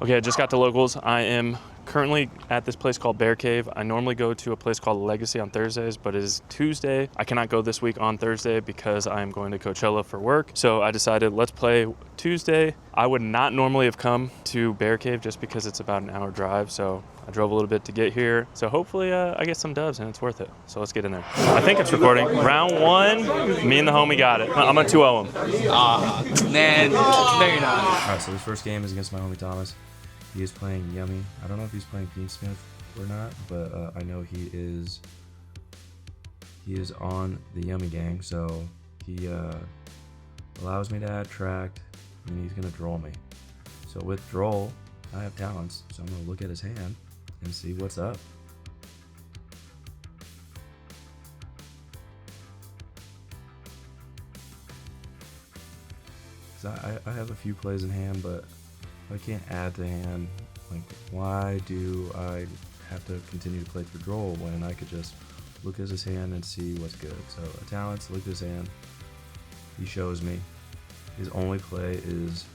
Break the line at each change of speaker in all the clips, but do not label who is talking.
Okay, I just got to locals. I am currently at this place called Bear Cave. I normally go to a place called Legacy on Thursdays, but it is Tuesday. I cannot go this week on Thursday because I am going to Coachella for work. So I decided let's play Tuesday. I would not normally have come to Bear Cave just because it's about an hour drive. So I drove a little bit to get here. So hopefully I get some dubs and it's worth it. So let's get in there. I think it's recording. Round one, me and the homie got it. I'm gonna 2-0 him.
Man, no you're not.
Alright, so this first game is against my homie Thomas. He is playing Yummy. I don't know if he's playing Fiendsmith or not, but I know he is on the Yummy gang, so he allows me to add tract, and he's gonna droll me. So with droll, I have talents, so I'm gonna look at his hand and see what's up. I have a few plays in hand, but I can't add to hand. Like, why do I have to continue to play through droll when I could just look at his hand and see what's good? So talents, look at his hand. He shows me. His only play is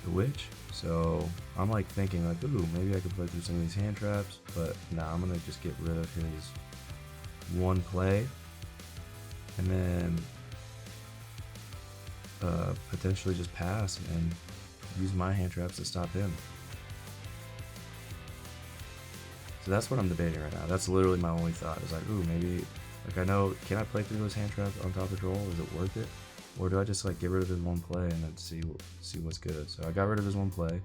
the witch. So I'm like thinking like, ooh, maybe I could play through some of these hand traps, but nah, I'm gonna just get rid of his one play and then potentially just pass and use my hand traps to stop him. So that's what I'm debating right now. That's literally my only thought. Is like, ooh, maybe, like I know, can I play through those hand traps on top of droll? Is it worth it? Or do I just like get rid of his one play and then see what's good? So I got rid of his one play.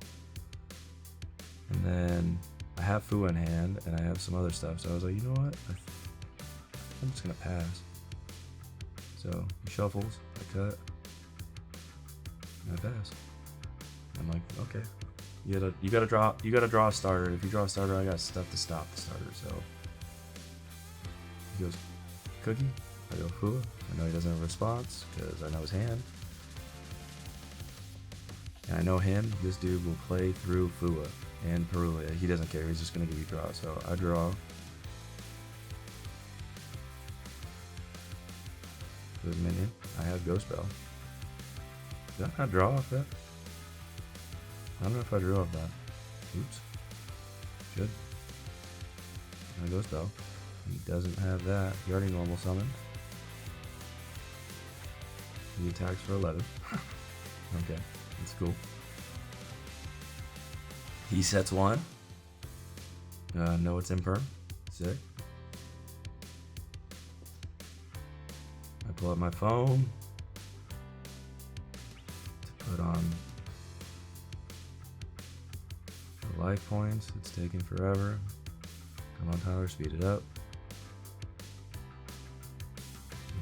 And then I have Fu in hand and I have some other stuff. So I was like, you know what? I'm just gonna pass. So he shuffles, I cut, and I pass. I'm like, okay, you gotta draw a starter. If you draw a starter, I got stuff to stop the starter. So he goes cookie. I go Fua. I know he doesn't have a response because I know his hand, and I know him. This dude will play through Fua and Perulia. He doesn't care. He's just gonna give you draw. So I draw. To his minion, I have Ghost Bell. Did I not draw off that? I don't know if I drew off that. Oops. Should. And I go spell. He doesn't have that. He already normal summoned. He attacks for 11. Okay, that's cool. He sets 1. No, it's imperm. Sick. I pull up my phone to put on life points. It's taking forever. Come on, Tyler, speed it up.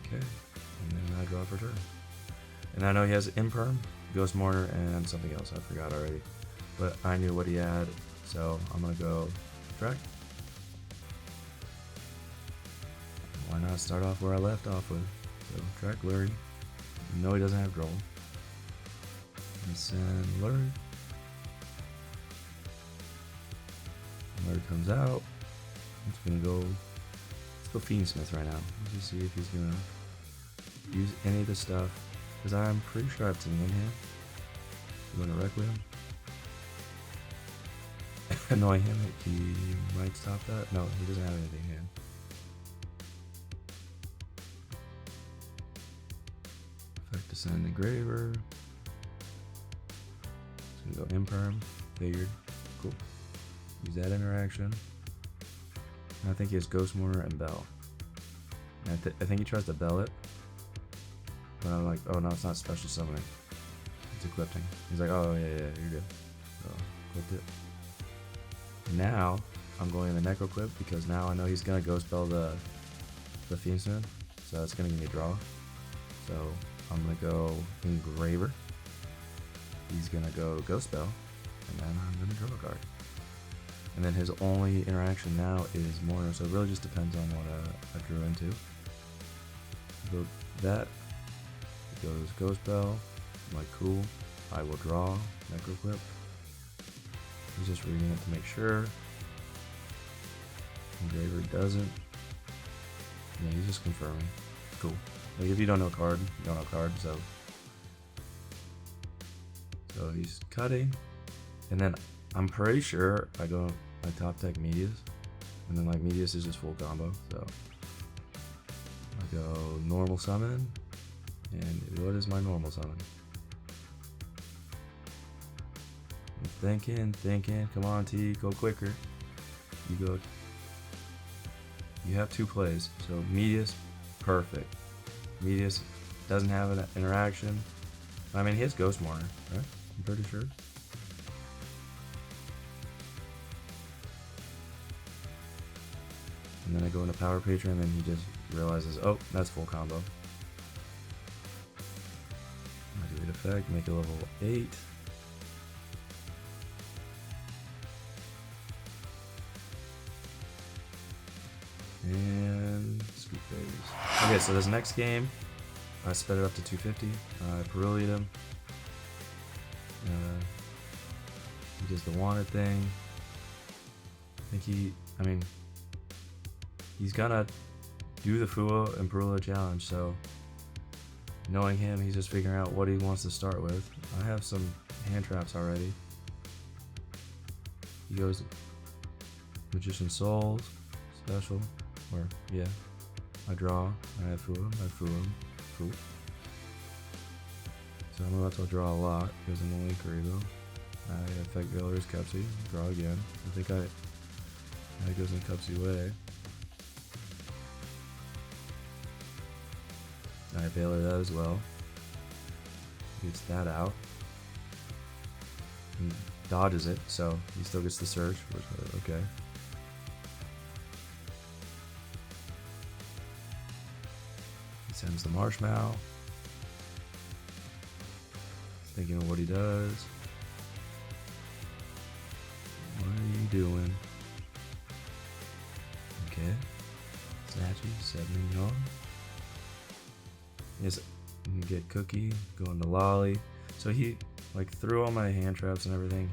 Okay, and then I draw for turn. And I know he has Imperm, Ghost Mourner, and something else I forgot already. But I knew what he had, so I'm gonna go track. Why not start off where I left off with? So track Lurry. No, he doesn't have Droll. And send Lurry. Lurry comes out. It's gonna go. Let's go Fiendsmith right now. Let's just see if he's gonna use any of the stuff. Because I'm pretty sure I have something in here. You want to Requiem? Annoy him. He might stop that. No, he doesn't have anything in hand. Effect Descend Engraver. It's gonna go Imperm. Figured. Cool. Use that interaction. And I think he has Ghost Mourner and Bell. And I think he tries to Bell it. But I'm like, oh no, it's not special summoning. It's equipping. He's like, oh yeah, you're good. So, equipped it. Now, I'm going in the Necro Equip because now I know he's gonna Ghost Bell the Fiendsmith. So it's gonna give me a draw. So I'm gonna go Engraver. He's gonna go Ghost Bell. And then I'm gonna draw a card. And then his only interaction now is Mourner, so it really just depends on what I drew into. Go that. It goes Ghost Bell. I'm like, cool. I will draw. Necro Equip. He's just reading it to make sure. Engraver doesn't. Yeah, he's just confirming. Cool. Like if you don't know card, you don't know card, so he's cutting. And then I'm pretty sure I top deck Medius, and then like Medius is just full combo. So I go normal summon, and what is my normal summon? I'm thinking. Come on, T, go quicker. You have 2 plays, so Medius, perfect. Medius doesn't have an interaction. I mean, he has Ghost Mourner, right? I'm pretty sure. And then I go into Power Patron, and then he just realizes, oh, that's full combo. I delete effect, make it level 8. And scoop phase. Okay, so this next game, I sped it up to 250. I Perulied him. He does the wanted thing. I think he's gonna do the Fua and Perula challenge, so knowing him, he's just figuring out what he wants to start with. I have some hand traps already. He goes Magician Souls, special. Or, yeah, I draw, I have Fua, cool. So I'm about to draw a lot, because I'm only Karibo. I affect Veiler's Cupsy, draw again. I think that goes in Cupsy way. I Veiler that as well. Gets that out. He dodges it, so he still gets the search, which, okay. Sends the Marshmallow. Thinking of what he does. What are you doing? Okay. Snatchy, 7 yarn. Yes, you can get Cookie, go into Lolly. So he, like, through all my hand traps and everything,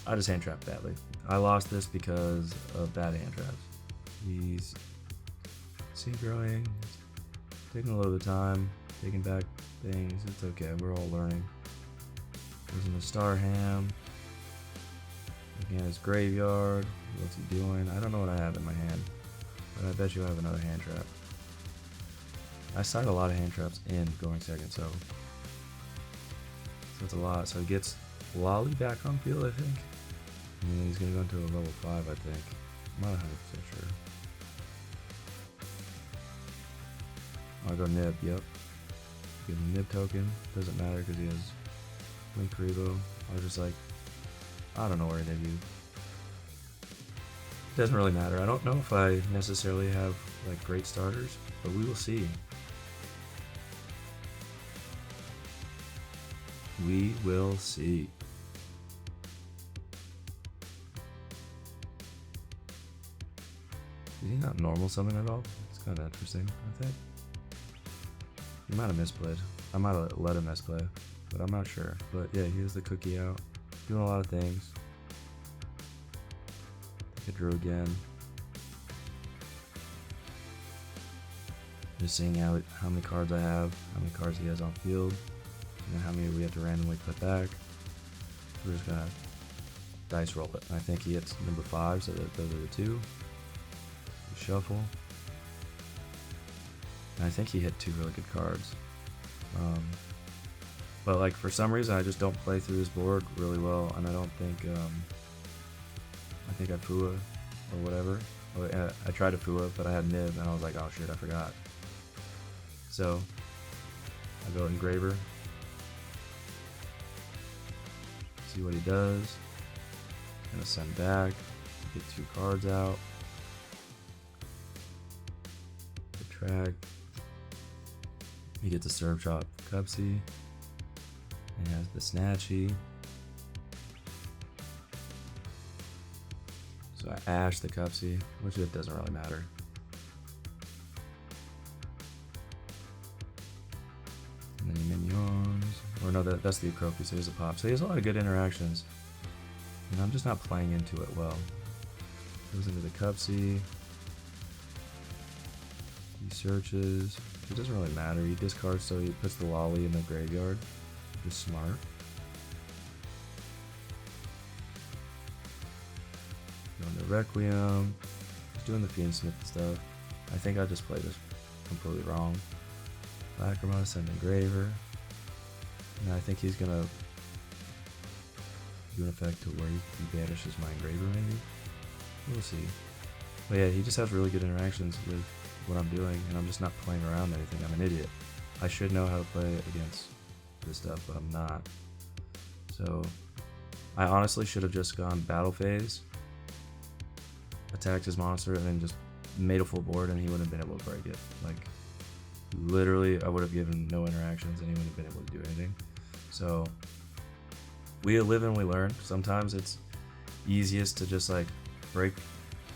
I just hand trapped badly. I lost this because of bad hand traps. He's synchroing, taking a little bit of time, taking back things. It's okay, we're all learning. Using the Star Ham. Looking at his graveyard. What's he doing? I don't know what I have in my hand, but I bet you I have another hand trap. I side a lot of hand traps in going second, so it's a lot. So he gets Lolly back on field, I think. And then he's gonna go into a level 5, I think. I'm not 100% sure. I'll go Nib, yep. Get a Nib token. Doesn't matter because he has Link Karibo. I was just like, I don't know where to Nib you. Doesn't really matter. I don't know if I necessarily have like great starters, but we will see. We will see. Is he not normal summon at all? It's kind of interesting, I think. He might have misplayed. I might have let him misplay, but I'm not sure. But yeah, he has the Cookie out, doing a lot of things. I think I drew again. Just seeing how many cards I have, how many cards he has on field, and then how many we have to randomly put back. We're just gonna dice roll it. I think he hits number 5, so those are the 2. We shuffle. And I think he hit 2 really good cards. But like for some reason I just don't play through his board really well, and I don't think I think I Fua or whatever. I tried to Fua, but I had Nib, and I was like, oh shit, I forgot. So I go Engraver. See what he does. Gonna send back. Get 2 cards out. Track. He gets a Serve Shot Cupsy. And he has the Snatchy. So I Ash the Cupsy, which it doesn't really matter. And then he minions. Or no, that's the Acropi, so he's a pop. So he has a lot of good interactions. And I'm just not playing into it well. Goes into the Cupsy. He searches. It doesn't really matter. He discards, so he puts the Lolly in the graveyard. Just smart. Going to Requiem. He's doing the Fiendsmith stuff. I think I just played this completely wrong. Lacrima, send Engraver. And I think he's gonna do an effect to where he banishes my Engraver maybe. We'll see. But yeah, he just has really good interactions with what I'm doing, and I'm just not playing around anything. I'm an idiot. I should know how to play against this stuff, but I'm not. So I honestly should have just gone battle phase, attacked his monster, and then just made a full board, and he wouldn't have been able to break it. Like, literally, I would have given no interactions, and he wouldn't have been able to do anything. So we live and we learn. Sometimes it's easiest to just like break,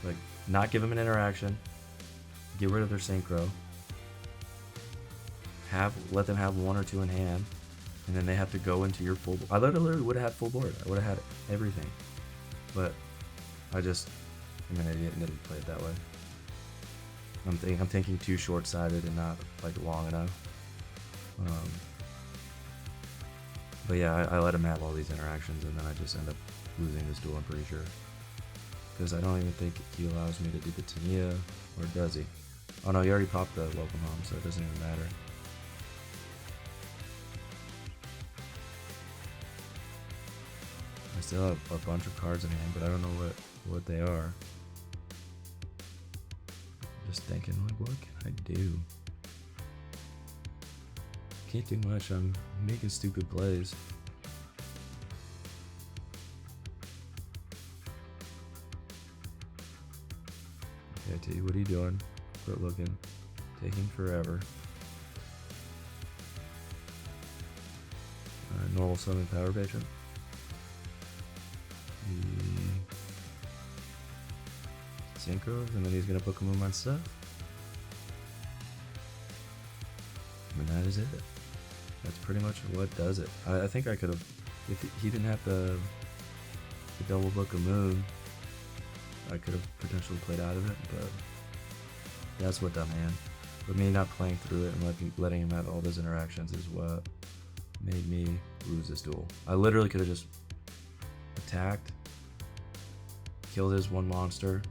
like not give them an interaction, get rid of their synchro, let them have 1 or 2 in hand, and then they have to go into your full board. I literally would have had full board. I would have had everything, but I just am an idiot and didn't play it that way. I'm thinking too short-sighted and not like long enough. But yeah, I let him have all these interactions, and then I just end up losing this duel, I'm pretty sure. Because I don't even think he allows me to do the Tania, or does he? Oh no, he already popped the Welcome Home, so it doesn't even matter. I still have a bunch of cards in hand, but I don't know what they are. Just thinking, like, what can I do? Can't do much. I'm making stupid plays. Okay, T, what are you doing? Quit looking. Taking forever. Normal summon power patron. Synchro, and then he's gonna book a move on stuff. And that is it. That's pretty much what does it. I think I could have, if he didn't have the double book a moon, I could have potentially played out of it, but that's what done, man. But me not playing through it and letting him have all those interactions is what made me lose this duel. I literally could have just attacked, killed his one monster,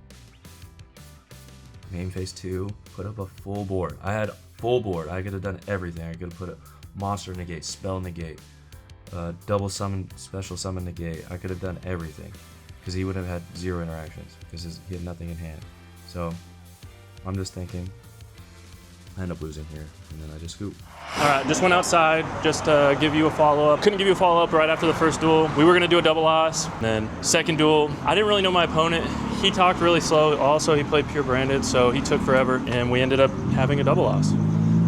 main phase 2, put up a full board. I had full board. I could have done everything. I could have put a monster negate, spell negate, double summon, special summon negate. I could have done everything because he would have had 0 interactions because he had nothing in hand. So I'm just thinking I end up losing here, and then I just scoop.
All right, just went outside just to give you a follow-up. Couldn't give you a follow-up right after the first duel. We were gonna do a double loss. Then second duel, I didn't really know my opponent. He talked really slow. Also, he played pure branded, so he took forever, and we ended up having a double loss.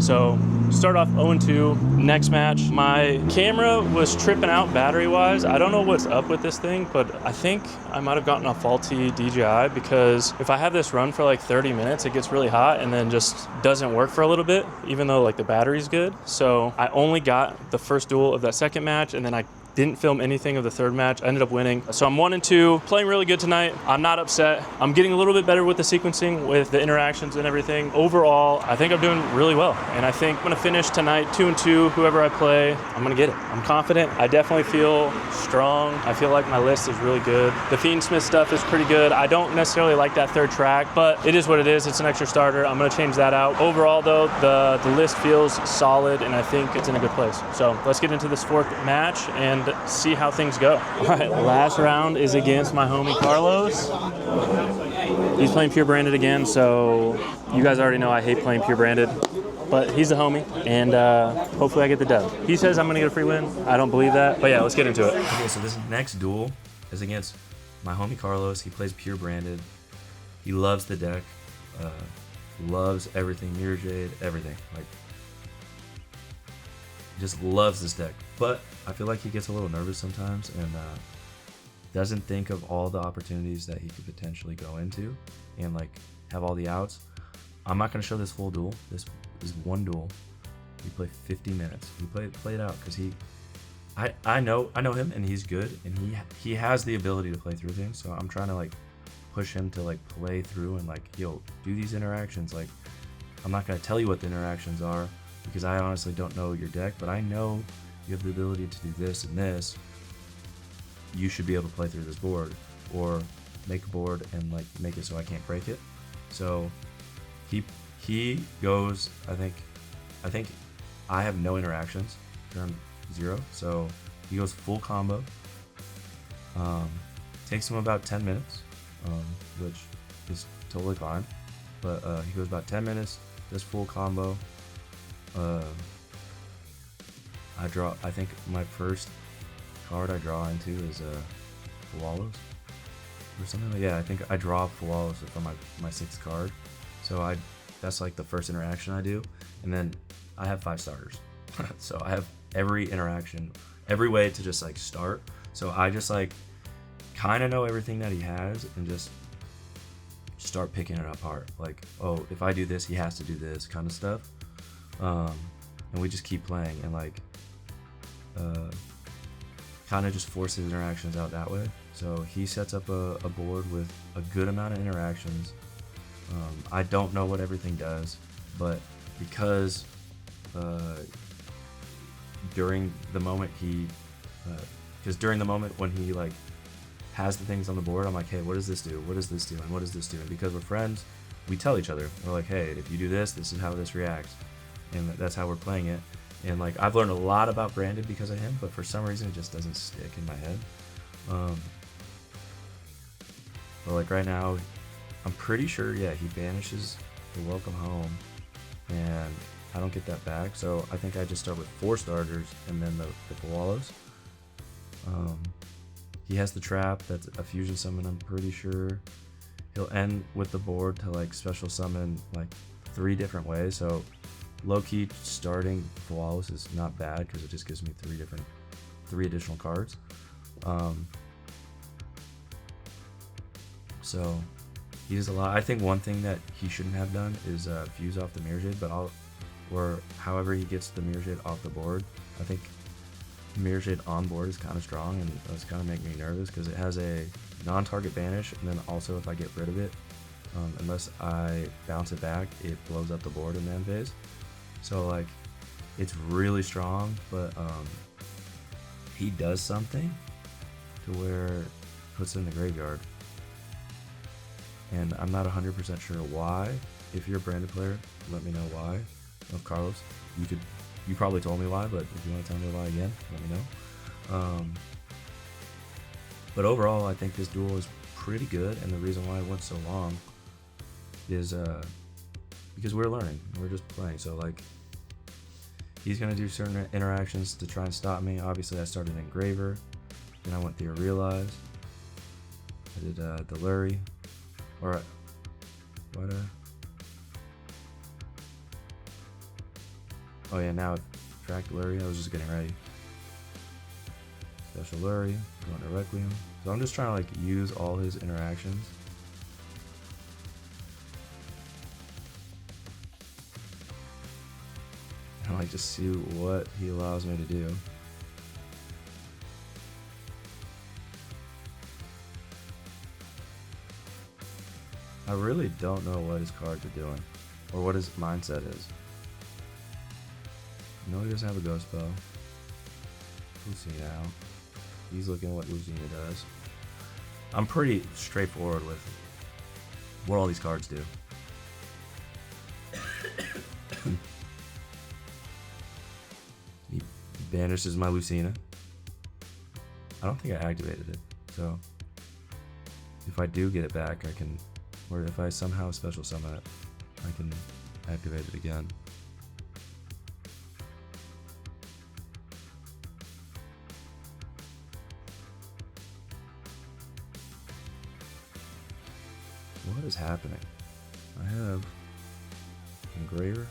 So start off 0-2. Next match, my camera was tripping out battery-wise. I don't know what's up with this thing, but I think I might have gotten a faulty DJI, because if I have this run for like 30 minutes, it gets really hot and then just doesn't work for a little bit, even though like the battery's good. So I only got the first duel of that second match, and then I didn't film anything of the third match. I ended up winning. So I'm 1-2, playing really good tonight. I'm not upset. I'm getting a little bit better with the sequencing, with the interactions and everything. Overall, I think I'm doing really well. And I think I'm gonna finish tonight 2-2. Whoever I play, I'm gonna get it. I'm confident. I definitely feel strong. I feel like my list is really good. The Fiendsmith stuff is pretty good. I don't necessarily like that third track, but it is what it is. It's an extra starter. I'm gonna change that out. Overall though, the list feels solid, and I think it's in a good place. So let's get into this fourth match and see how things go. All right, last round is against my homie Carlos. He's playing pure branded again, so you guys already know I hate playing pure branded, but he's the homie, and hopefully I get the dub. He says I'm gonna get a free win. I don't believe that, but yeah, let's get into it.
Okay, so this next duel is against my homie Carlos. He plays pure branded. He loves the deck, loves everything, Mirror Jade, everything. Like, just loves this deck, but I feel like he gets a little nervous sometimes and doesn't think of all the opportunities that he could potentially go into and like have all the outs. I'm not going to show this full duel. This is one duel. We play 50 minutes. We play it out because I know him, and he's good, and he has the ability to play through things. So I'm trying to like push him to like play through and like, yo, do these interactions. Like, I'm not going to tell you what the interactions are, because I honestly don't know your deck, but I know you have the ability to do this and this. You should be able to play through this board. Or make a board and like make it so I can't break it. So he goes. I think I have no interactions. Turn 0. So he goes full combo. Takes him about 10 minutes, which is totally fine. But he goes about 10 minutes. Does full combo. I draw. I think my first card I draw into is Wallows or something. Like, yeah, I think I draw Wallows from my 6th card. So that's like the first interaction I do, and then I have 5 starters. So I have every interaction, every way to just like start. So I just like kind of know everything that he has and just start picking it apart. Like, oh, if I do this, he has to do this kind of stuff. And we just keep playing and like kind of just force his interactions out that way. So he sets up a board with a good amount of interactions. I don't know what everything does, but because during the moment when he like has the things on the board, I'm like, hey, what does this do? What does this do? And what does this do? And because we're friends, we tell each other. We're like, hey, if you do this, this is how this reacts. And that's how we're playing it. And like I've learned a lot about Brandon because of him, but for some reason it just doesn't stick in my head. But like right now, I'm pretty sure, yeah, he banishes the welcome home, and I don't get that back. So I think I just start with 4 starters and then the koalas. He has the trap. That's a fusion summon. I'm pretty sure he'll end with the board to like special summon like 3 different ways. So low-key starting Koalas is not bad because it just gives me 3 additional cards. So he does a lot. I think one thing that he shouldn't have done is fuse off the Mirror Jade, or however he gets the Mirror Jade off the board. I think Mirror Jade on board is kind of strong, and that's kind of making me nervous because it has a non-target banish, and then also if I get rid of it, unless I bounce it back, it blows up the board in the end phase. So like, it's really strong, but he does something to where it puts it in the graveyard, and I'm not 100% sure why. If you're a branded player, let me know why. Carlos, you probably told me why, but if you want to tell me why again, let me know. But overall, I think this duel is pretty good, and the reason why it went so long is because we're learning, we're just playing. So like, he's gonna do certain interactions to try and stop me. Obviously, I started Engraver, then I went through Realize. I did Deluri, or what? Oh yeah, now track Deluri. I was just getting ready. Special Lurie, going to Requiem. So I'm just trying to like use all his interactions. And like just see what he allows me to do. I really don't know what his cards are doing, or what his mindset is. No, he doesn't have a ghost spell. Lucina out. He's looking at what Lucina does. I'm pretty straightforward with what all these cards do. He banishes my Lucina. I don't think I activated it, so if I do get it back, I can, or if I somehow special summon it, I can activate it again. What is happening? I have Engraver.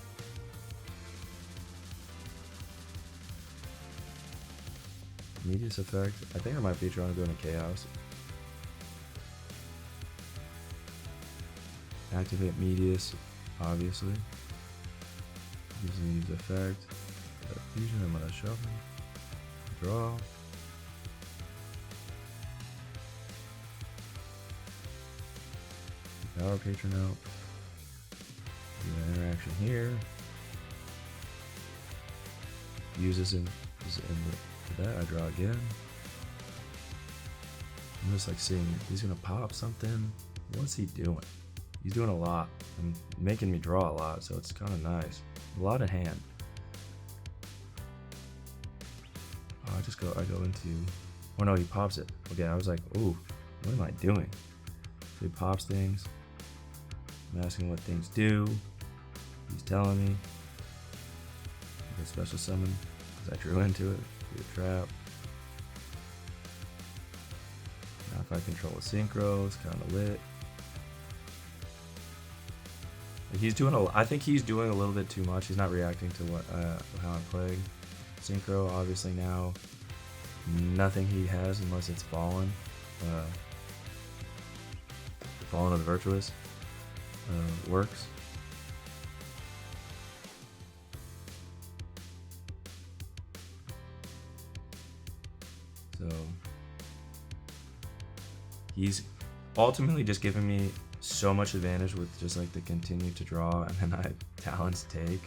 Medius effect. I think I might be trying to go into Chaos. Activate Medius, obviously. Using Medius effect. Fusion, I'm gonna shuffle. Draw. Power Patron out. Do an interaction here. Use this in that. I draw again. just like seeing it. He's gonna pop something. What's he doing? He's doing a lot and making me draw a lot, so it's kind of nice. A lot in hand. Oh, I go into, oh no, he pops it. Okay, I was like, ooh, what am I doing? So he pops things. I'm asking what things do. He's telling me. A special summon, because I drew into it. Do a trap. Now if I control a synchro, it's kind of lit. He's doing I think he's doing a little bit too much. He's not reacting to how I'm playing. Synchro, obviously now, nothing he has unless it's Fallen. Fallen of the Virtuous works. So he's ultimately just giving me so much advantage with just like the continue to draw, and then I talents take,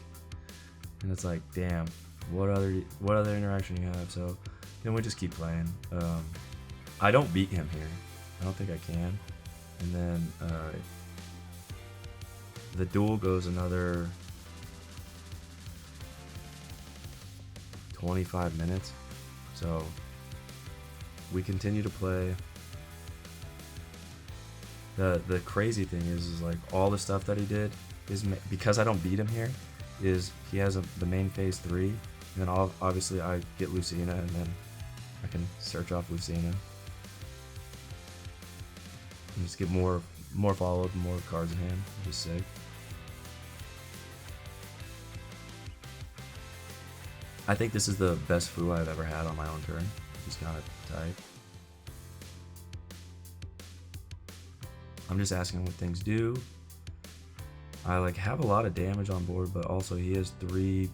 and it's like, damn, what other interaction you have? So then we just keep playing. I don't beat him here. I don't think I can. And then the duel goes another 25 minutes. So we continue to play. The crazy thing is like all the stuff that he did is because I don't beat him here. Is he has the main phase 3, and then obviously I get Lucina, and then I can search off Lucina and just get more followed, more cards in hand, which is sick. I think this is the best Fu I've ever had on my own turn, which is kind of tight. I'm just asking what things do. I like have a lot of damage on board, but also he has 3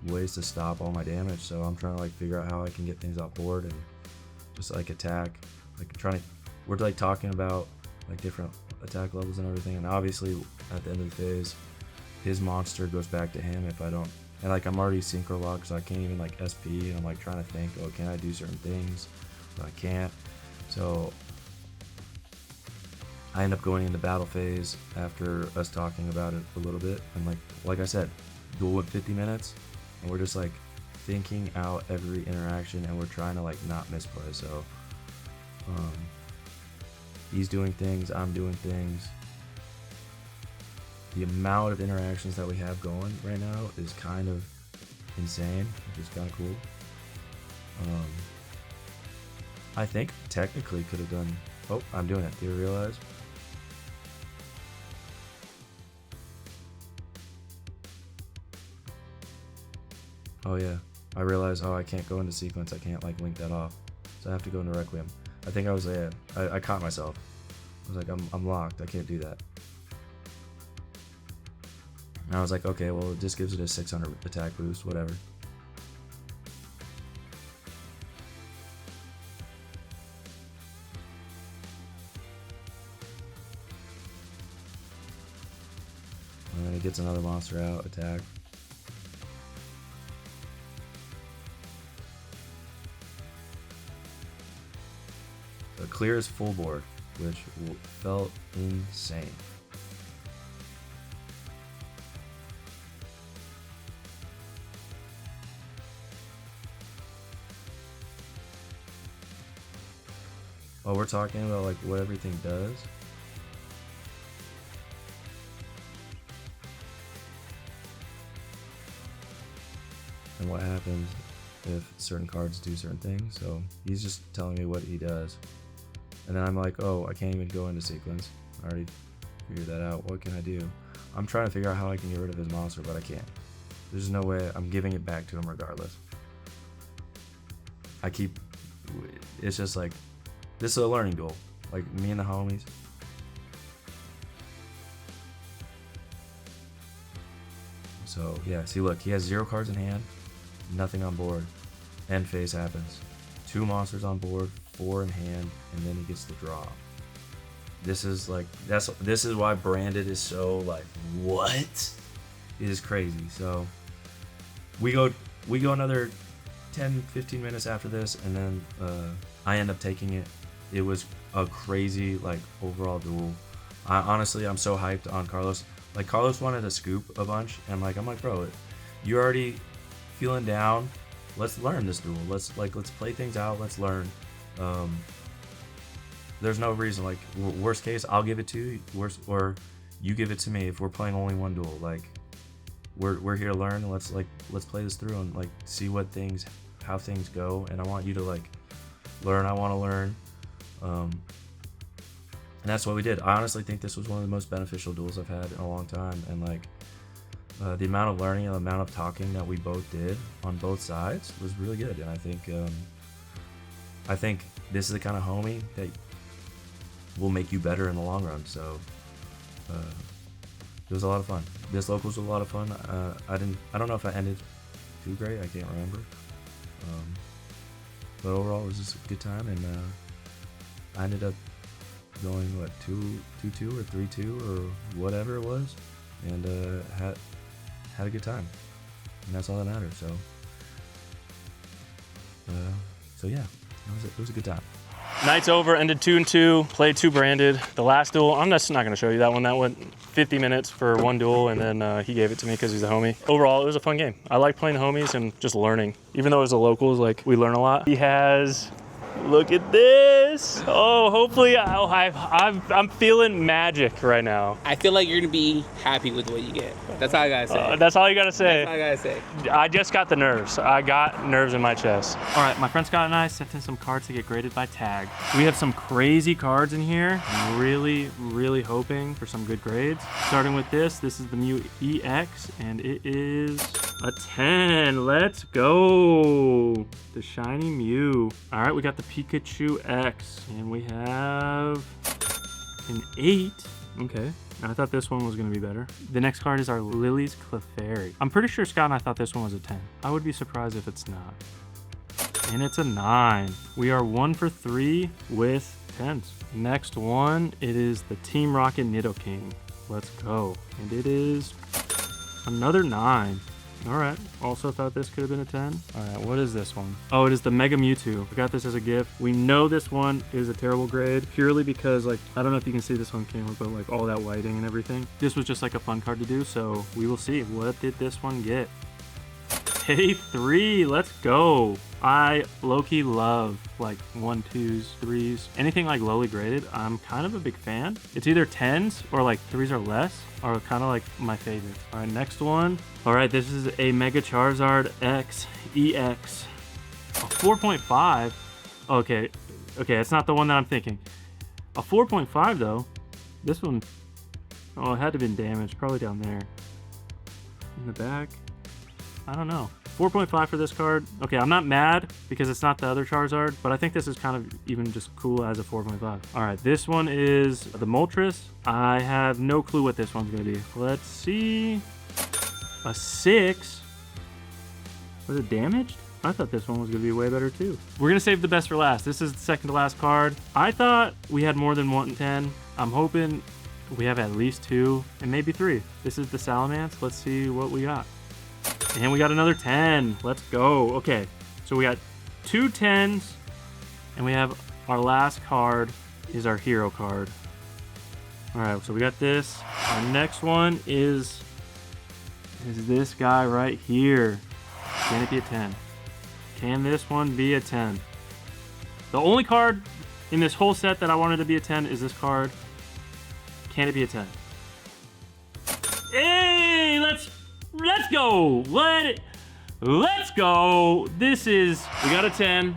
ways to stop all my damage, so I'm trying to like figure out how I can get things off board and just like attack. We're like talking about like different attack levels and everything, and obviously at the end of the phase, his monster goes back to him if I don't. And like I'm already synchro locked, so I can't even like SP, and I'm like trying to think, oh, can I do certain things? But I can't. So I end up going into battle phase after us talking about it a little bit, and like I said, duel with 50 minutes, and we're just like thinking out every interaction, and we're trying to like not misplay. So he's doing things, I'm doing things. The amount of interactions that we have going right now is kind of insane, which is kind of cool. I think technically could have done. Oh, I'm doing it. Do you realize? Oh yeah, I realized. Oh, I can't go into sequence. I can't like link that off, so I have to go into Requiem. I think I was there. I caught myself. I was like, I'm locked. I can't do that. And I was like, okay, well, it just gives it a 600 attack boost, whatever. And then he gets another monster out, attack. So it clears full board, which felt insane. Oh, we're talking about like what everything does. And what happens if certain cards do certain things. So he's just telling me what he does. And then I'm like, oh, I can't even go into sequence. I already figured that out. What can I do? I'm trying to figure out how I can get rid of his monster, but I can't. There's no way. I'm giving it back to him regardless. It's just like, this is a learning goal. Like me and the homies. So yeah, see, look, he has 0 cards in hand, nothing on board. End phase happens. 2 monsters on board, 4 in hand, and then he gets the draw. This is like, this is why Branded is so like, what? It is crazy. So we go another 10-15 minutes after this, and then I end up taking it, it was a crazy like overall duel. Honestly, I'm so hyped on Carlos. Like Carlos wanted to scoop a bunch, and I'm like, bro, you already feeling down. Let's learn this duel. Let's play things out. Let's learn. There's no reason. Like worst case, I'll give it to you. Worst, or you give it to me if we're playing only one duel. Like we're here to learn. And let's play this through and like see how things go. And I want you to like learn. I want to learn. And that's what we did. I honestly think this was one of the most beneficial duels I've had in a long time. And like the amount of learning and the amount of talking that we both did on both sides was really good. And I think this is the kind of homie that will make you better in the long run. So it was a lot of fun. This locals was a lot of fun. I don't know if I ended too great. I can't remember. But overall, it was just a good time, and I ended up going 2-2 or 3-2 or whatever it was, and had a good time, and that's all that matters. So yeah, it was a good time.
Night's over, ended 2-2, played 2 branded. The last duel, I'm just not gonna show you that one. That went 50 minutes for one duel, and then he gave it to me because he's a homie. Overall, it was a fun game. I like playing the homies and just learning. Even though it was the locals, like we learn a lot. He has, look at this. Oh, hopefully, I'm feeling magic right now.
I feel like you're gonna be happy with what you get. That's all I gotta say.
That's all you gotta say.
That's all I gotta say.
I just got the nerves. I got nerves in my chest.
All right, my friend Scott and I sent in some cards to get graded by tag. We have some crazy cards in here. I'm really, really hoping for some good grades. Starting with this is the Mew EX, and it is a 10. Let's go. The shiny Mew. All right, we got the Pikachu X, and we have an 8. Okay. I thought this one was going to be better. The next card is our Lily's Clefairy. I'm pretty sure Scott and I thought this one was a 10. I would be surprised if it's not. And it's a 9. We are 1 for 3 with 10s. Next one, it is the Team Rocket Nidoking. Let's go. And it is another 9. All right. Also thought this could have been a 10. All right. What is this one? Oh, it is the Mega Mewtwo. I got this as a gift. We know this one is a terrible grade purely because, like, I don't know if you can see this on camera, but like all that whiting and everything. This was just like a fun card to do. So we will see. What did this one get? Day 3. Let's go. I low-key love like 1, 2s, 3s, anything like lowly graded. I'm kind of a big fan. It's either 10s or like 3s or less are kind of like my favorite. All right, next one. All right, this is a Mega Charizard X EX. A 4.5. Okay, it's not the one that I'm thinking. A 4.5 though. This one, oh, it had to have been damaged, probably down there. In the back. I don't know. 4.5 for this card. Okay, I'm not mad because it's not the other Charizard, but I think this is kind of even just cool as a 4.5. All right, this one is the Moltres. I have no clue what this one's gonna be. Let's see. A 6. Was it damaged? I thought this one was gonna be way better too. We're gonna save the best for last. This is the second to last card. I thought we had more than 1 in 10. I'm hoping we have at least 2 and maybe 3. This is the Salamence. Let's see what we got. And we got another 10. Let's go. Okay, so we got 2 10s, and we have our last card is our hero card. All right, so we got this. Our next one is this guy right here. Can it be a 10? Can this one be a 10? The only card in this whole set that I wanted to be a 10 is this card. Can it be a 10? Hey, let's go. Let's go. We got a 10.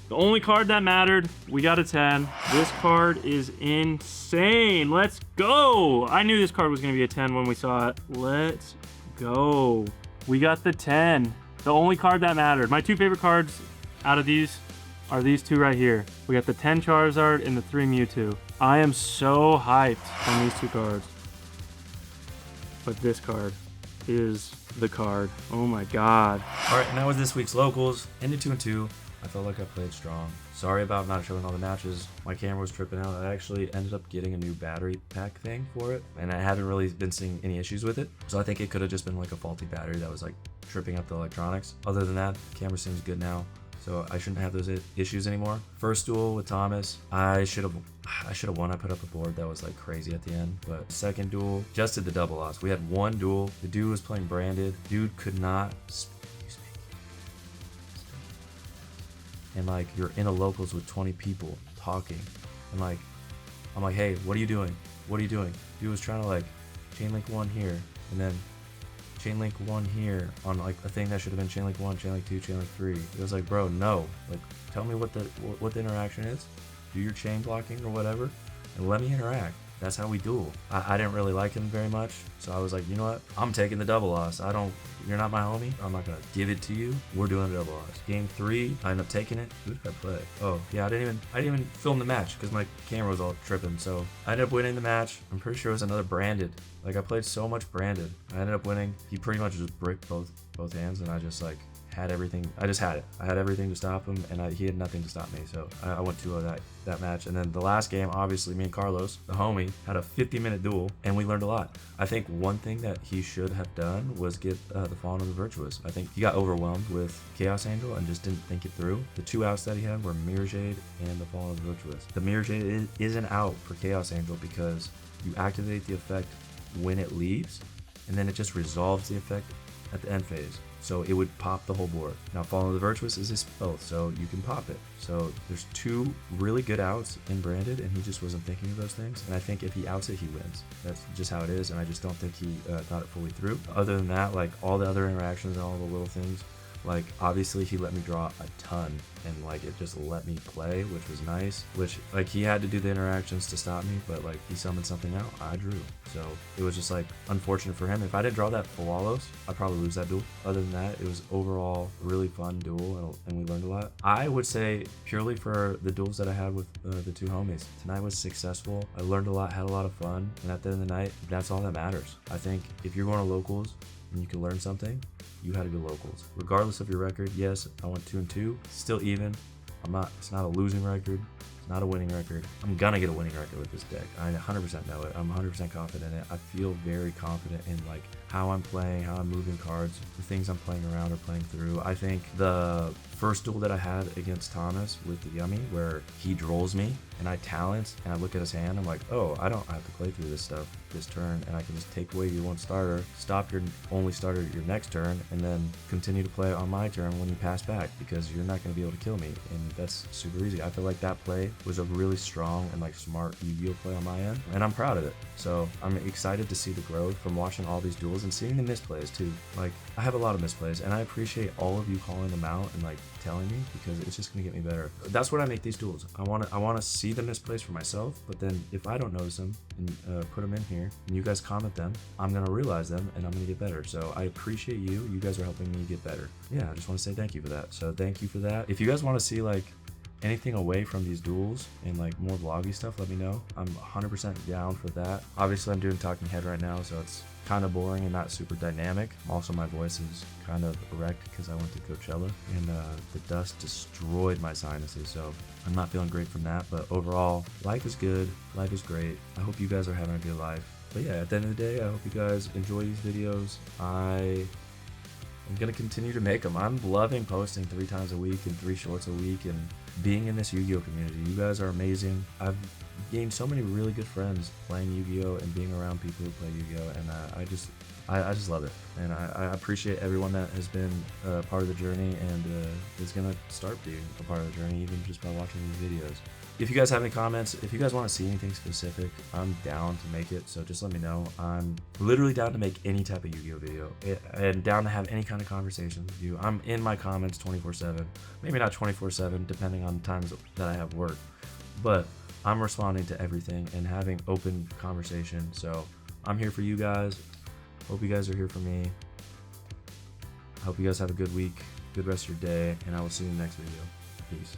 The only card that mattered, we got a 10. This card is insane. Let's go. I knew this card was going to be a 10 when we saw it. Let's go. We got the 10. The only card that mattered. My 2 favorite cards out of these are these 2 right here. We got the 10 Charizard and the 3 Mewtwo. I am so hyped on these 2 cards. But this card is the card. Oh my god.
All right, and that was this week's locals. Ended 2-2. I felt like I played strong. Sorry about not showing all the matches. My camera was tripping out. I actually ended up getting a new battery pack thing for it, and I haven't really been seeing any issues with it. So I think it could have just been like a faulty battery that was like tripping up the electronics. Other than that, the camera seems good now. so I shouldn't have those issues anymore. First duel with Thomas, I should have won. I put up a board that was like crazy at the end. But second duel, just did the double loss. We had one duel. The dude was playing branded. Dude could not speak. And like you're in a locals with 20 people talking, and like I'm like, hey, what are you doing? What are you doing? Dude was trying to like chain link 1 here, and then chain link 1 here on like a thing that should have been chain link 1, chain link 2, chain link 3. It was like, bro, no. Like, tell me what the interaction is. Do your chain blocking or whatever, and let me interact. That's how we duel. I didn't really like him very much, so I was like, you know what? I'm taking the double loss. You're not my homie. I'm not gonna give it to you. We're doing a double loss. Game 3, I ended up taking it. Who did I play? Oh yeah, I didn't even film the match because my camera was all tripping. So I ended up winning the match. I'm pretty sure it was another branded. Like I played so much branded. I ended up winning. He pretty much just bricked both hands, and I just like had everything. I just had it. I had everything to stop him, and he had nothing to stop me. So I went 2-0 that match. And then the last game, obviously, me and Carlos, the homie, had a 50-minute duel, and we learned a lot. I think one thing that he should have done was get the Fallen of the Virtuous. I think he got overwhelmed with Chaos Angel and just didn't think it through. The 2 outs that he had were Mirror Jade and the Fallen of the Virtuous. The Mirror Jade isn't out for Chaos Angel because you activate the effect when it leaves, and then it just resolves the effect at the end phase. So it would pop the whole board. Now Fallen of the Virtuous is his both, so you can pop it. So there's 2 really good outs in branded, and he just wasn't thinking of those things. And I think if he outs it, he wins. That's just how it is, and I just don't think he thought it fully through. Other than that, like all the other interactions and all the little things, like obviously he let me draw a ton, and like it just let me play, which was nice. Which like he had to do the interactions to stop me, but like he summoned something out, I drew. So it was just like unfortunate for him. If I didn't draw that Falalos, I'd probably lose that duel. Other than that, it was overall a really fun duel, and we learned a lot. I would say purely for the duels that I had with the 2 homies, tonight was successful. I learned a lot, had a lot of fun, and at the end of the night, that's all that matters. I think if you're going to locals and you can learn something, you had to go locals. Regardless of your record, yes, I went 2-2, still even. It's not a losing record. It's not a winning record. I'm gonna get a winning record with this deck. I 100% know it. I'm 100% confident in it. I feel very confident in like how I'm playing, how I'm moving cards, the things I'm playing around or playing through. I think the first duel that I had against Thomas with the Yummy, where he drolls me and I talent and I look at his hand, I'm like, oh, I don't have to play through this stuff this turn, and I can just take away your 1 starter, stop your only starter your next turn, and then continue to play on my turn when you pass back, because you're not going to be able to kill me, and that's super easy. I feel like that play was a really strong and like smart Yu-Gi-Oh play on my end, and I'm proud of it. So I'm excited to see the growth from watching all these duels and seeing the misplays too. Like I have a lot of misplays, and I appreciate all of you calling them out and like telling me, because it's just gonna get me better. That's what I make these duels. I want to see the misplays for myself, but then if I don't notice them and put them in here and you guys comment them, I'm gonna realize them and I'm gonna get better. So I appreciate you. You guys are helping me get better. Yeah, I just want to say thank you for that. So thank you for that. If you guys want to see like anything away from these duels and like more vloggy stuff, let me know. I'm 100% down for that. Obviously I'm doing talking head right now, so it's kind of boring and not super dynamic. Also my voice is kind of wrecked because I went to Coachella and the dust destroyed my sinuses, so I'm not feeling great from that. But overall, life is good, life is great. I hope you guys are having a good life. But yeah, at the end of the day, I hope you guys enjoy these videos. I'm gonna continue to make them. I'm loving posting 3 times a week and 3 shorts a week and being in this Yu-Gi-Oh community. You guys are amazing. I've gained so many really good friends playing Yu-Gi-Oh and being around people who play Yu-Gi-Oh, and I just love it. And I appreciate everyone that has been part of the journey and is gonna start being a part of the journey even just by watching these videos. If you guys have any comments, if you guys want to see anything specific, I'm down to make it, so just let me know. I'm literally down to make any type of Yu-Gi-Oh video and down to have any kind of conversation with you. I'm in my comments 24/7, maybe not 24/7 depending on times that I have work, but I'm responding to everything and having open conversation. So I'm here for you guys. Hope you guys are here for me. I hope you guys have a good week, good rest of your day, and I will see you in the next video. Peace.